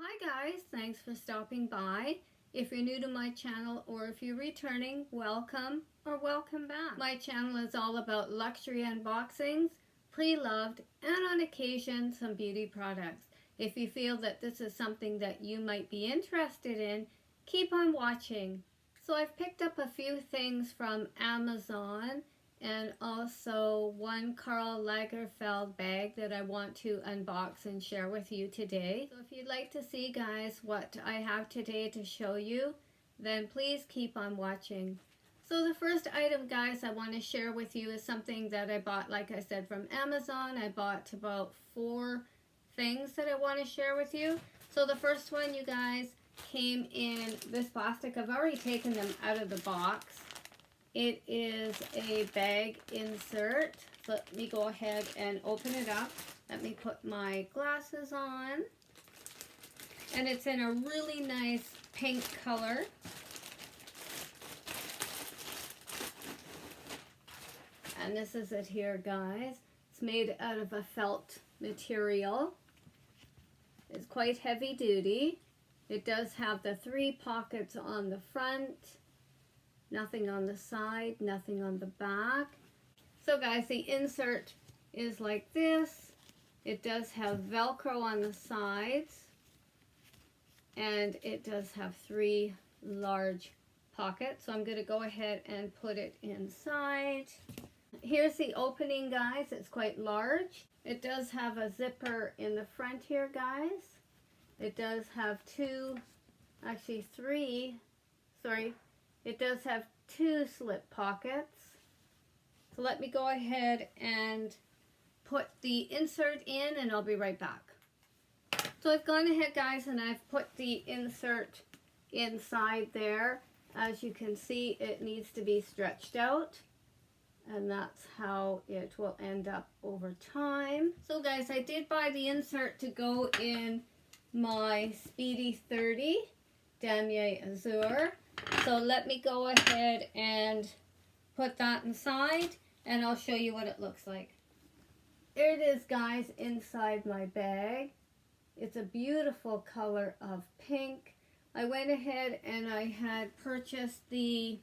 Hi guys, thanks for stopping by. If you're new to my channel or if you're returning, welcome or welcome back. My channel is all about luxury unboxings, pre-loved, and on occasion some beauty products. If you feel that this is something that you might be interested in, keep on watching. So I've picked up a few things from Amazon and also one Karl Lagerfeld bag that I want to unbox and share with you today. So if you'd like to see guys what I have today to show you, then please keep on watching. So the first item guys I want to share with you is something that I bought, like I said, from Amazon. I bought about 4 things that I want to share with you. So the first one, you guys, came in this plastic. I've already taken them out of the box. It is a bag insert. So let me go ahead and open it up. Let me put my glasses on. And it's in a really nice pink color. And this is it here, guys. It's made out of a felt material. It's quite heavy duty. It does have the 3 pockets on the front. Nothing on the side, nothing on the back. So guys, the insert is like this. It does have Velcro on the sides. And it does have 3 large pockets. So I'm going to go ahead and put it inside. Here's the opening, guys. It's quite large. It does have a zipper in the front here, guys. It does have 3, it does have 2 slip pockets. So let me go ahead and put the insert in and I'll be right back. So I've gone ahead guys and I've put the insert inside there. As you can see, it needs to be stretched out. And that's how it will end up over time. So guys, I did buy the insert to go in my Speedy 30 Damier Azur. So let me go ahead and put that inside and I'll show you what it looks like. There it is guys, inside my bag. It's a beautiful color of pink. I went ahead and I had purchased the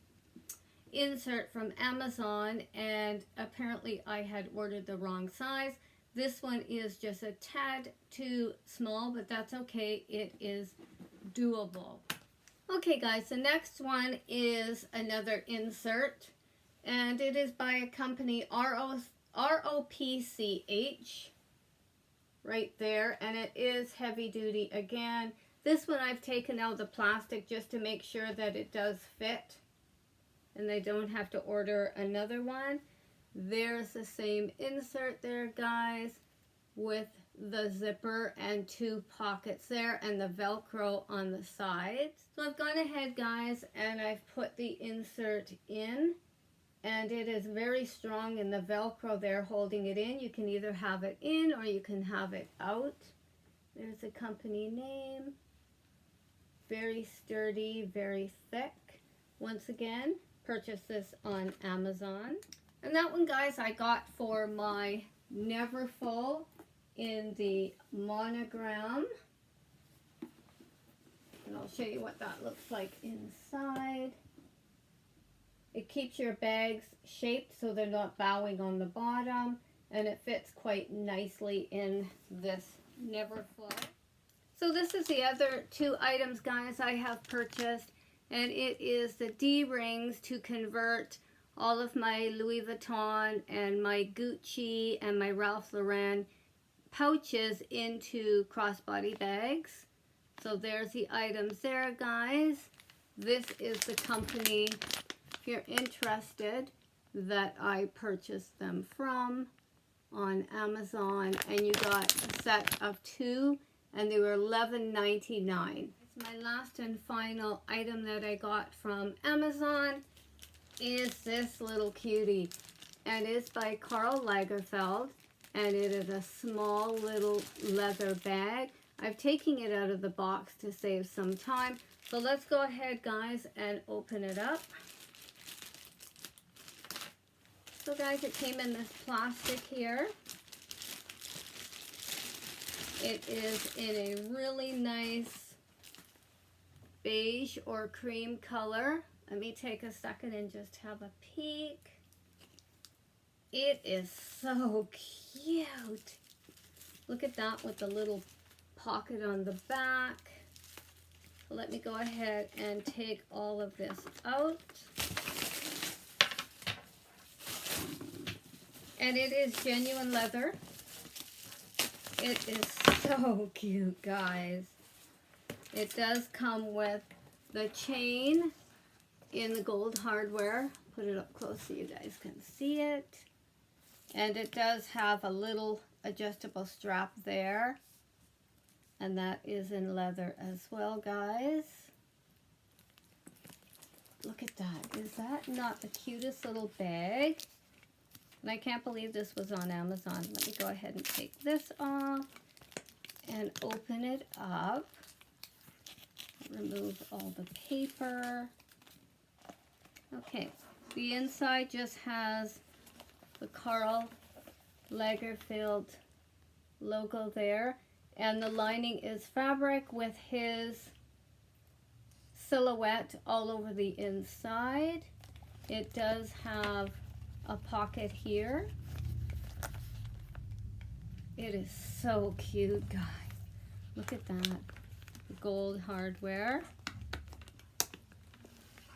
insert from Amazon and apparently I had ordered the wrong size. This one is just a tad too small, but that's okay. It is doable. Okay guys, the next one is another insert and it is by a company ROPCH right there, and it is heavy duty again. This one I've taken out the plastic just to make sure that it does fit and they don't have to order another one. There's the same insert there guys with the zipper and 2 pockets there and the Velcro on the sides. So I've gone ahead guys and I've put the insert in and it is very strong in the Velcro there holding it in. You can either have it in or you can have it out. There's the company name. Very sturdy, very thick. Once again, purchase this on Amazon. And that one guys I got for my Never Full in the monogram. And I'll show you what that looks like inside. It keeps your bags shaped so they're not bowing on the bottom, and it fits quite nicely in this Never Full. So this is the other 2 items guys I have purchased, and it is the D-rings to convert all of my Louis Vuitton and my Gucci and my Ralph Lauren pouches into crossbody bags. So there's the items there guys. This is the company, if you're interested, that I purchased them from on Amazon, and you got a set of 2 and they were $11.99. It's my last and final item that I got from Amazon is this little cutie, and it's by Karl Lagerfeld, and it is a small little leather bag. I've taken it out of the box to save some time. So let's go ahead guys and open it up. So guys, it came in this plastic here. It is in a really nice beige or cream color. Let me take a second and just have a peek. It is so cute. Look at that with the little pocket on the back. Let me go ahead and take all of this out. And it is genuine leather. It is so cute, guys. It does come with the chain in the gold hardware. Put it up close so you guys can see it. And it does have a little adjustable strap there. And that is in leather as well, guys. Look at that. Is that not the cutest little bag? And I can't believe this was on Amazon. Let me go ahead and take this off and open it up. Remove all the paper. Okay, the inside just has the Karl Lagerfeld logo there. And the lining is fabric with his silhouette all over the inside. It does have a pocket here. It is so cute, guys. Look at that. Gold hardware.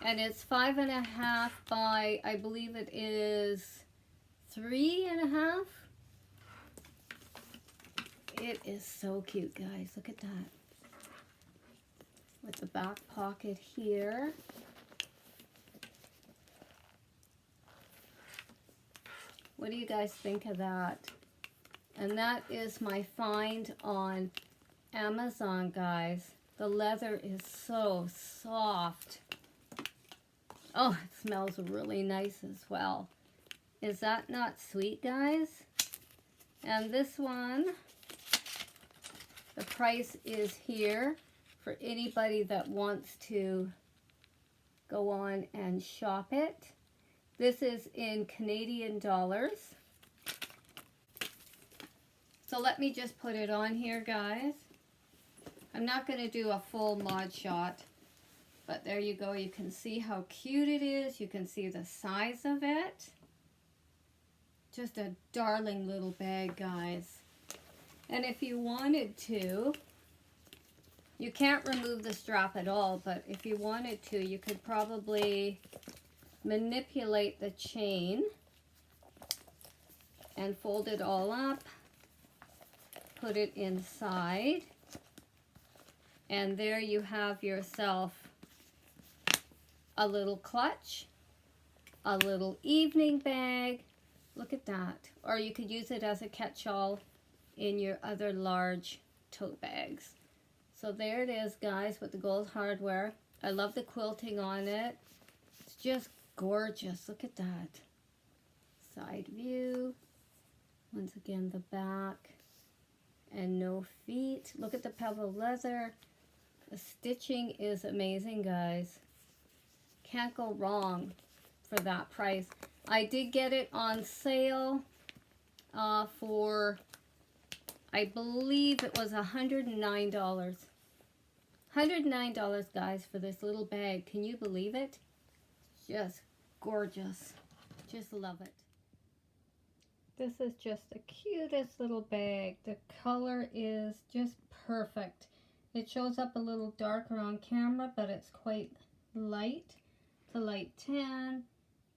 And it's 5.5 by, I believe it is 3.5. It is so cute, guys. Look at that. With the back pocket here. What do you guys think of that? And that is my find on Amazon, guys. The leather is so soft. Oh, it smells really nice as well. Is that not sweet, guys? And this one, the price is here for anybody that wants to go on and shop it. This is in Canadian dollars. So let me just put it on here, guys. I'm not going to do a full mod shot, but there you go. You can see how cute it is. You can see the size of it. Just a darling little bag, guys. And if you wanted to, you can't remove the strap at all, but if you wanted to, you could probably manipulate the chain and fold it all up, put it inside, and there you have yourself a little clutch, a little evening bag. Look at that. Or you could use it as a catch-all in your other large tote bags. So there it is, guys, with the gold hardware. I love the quilting on it. It's just gorgeous. Look at that. Side view. Once again, the back. And no feet. Look at the pebble leather. The stitching is amazing, guys. Can't go wrong for that price. I did get it on sale for, I believe it was $109. $109, guys, for this little bag. Can you believe it? Just gorgeous. Just love it. This is just the cutest little bag. The color is just perfect. It shows up a little darker on camera, but it's quite light. It's a light tan.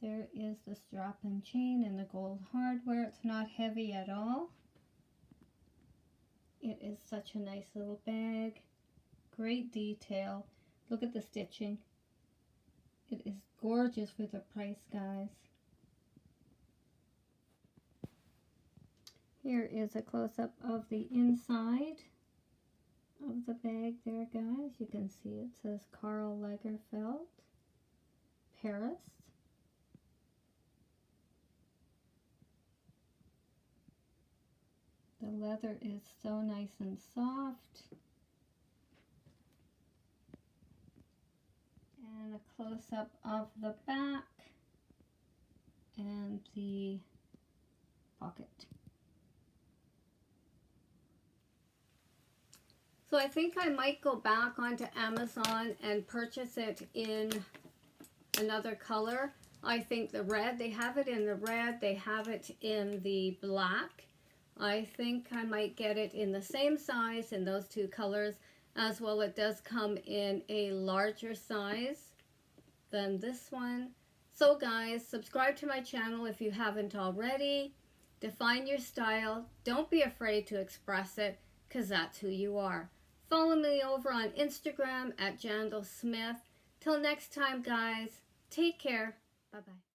There is the strap and chain and the gold hardware. It's not heavy at all. It is such a nice little bag. Great detail. Look at the stitching. It is gorgeous for the price, guys. Here is a close-up of the inside of the bag there, guys. You can see it says Karl Lagerfeld, Paris. The leather is so nice and soft. And a close-up of the back and the pocket. So I think I might go back onto Amazon and purchase it in another color. I think the red, they have it in the red, they have it in the black. I think I might get it in the same size in those two colors, as well it does come in a larger size than this one. So guys, subscribe to my channel if you haven't already. Define your style. Don't be afraid to express it, because that's who you are. Follow me over on Instagram at Jandle Smith. Till next time guys, take care. Bye-bye.